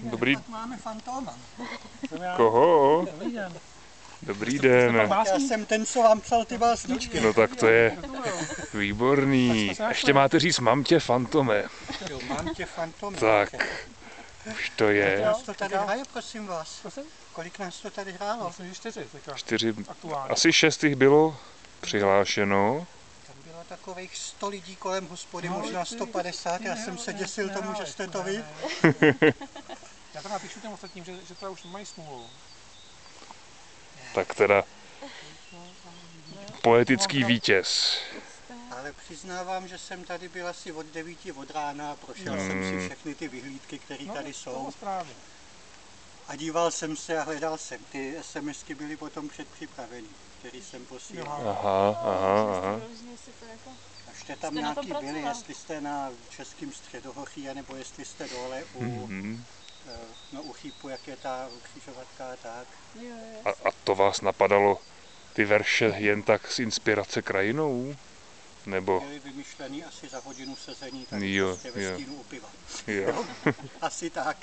Dobrý. Tak máme fantoma. Koho? Dobrý den. Dobrý den. Já jsem ten, co vám psal ty básničky. No tak to je výborný. Ještě máte říct mamtě fantome. Jo, mám tě fantome. Tak, už to Kolik je. nás to tady hraje, prosím vás? Kolik nás to tady hrálo? 4, asi 6 jich bylo přihlášeno. Tam bylo takových 100 lidí kolem hospody, možná 150. Já jsem se děsil tomu, že jste to vy. Já to napíšu těm ostatním, že to už mají smůlu. Tak teda poetický vítěz. Ale přiznávám, že jsem tady byl asi od 9 od rána a prošel jsem si všechny ty vyhlídky, které tady jsou. A díval jsem se a hledal jsem. Ty SMSky byly potom předpřipraveny, který jsem posílal. Aha. Ještě tam nějaký byli, jestli jste na Českém středohoří, nebo jestli jste dole u Chýpu, jak je ta křižovatka a tak. A to vás napadalo ty verše jen tak z inspirace krajinou? Nebo? Byly vymyšlený asi za hodinu sezení, tak Jo, prostě ve stínu u piva. Jo. Asi tak.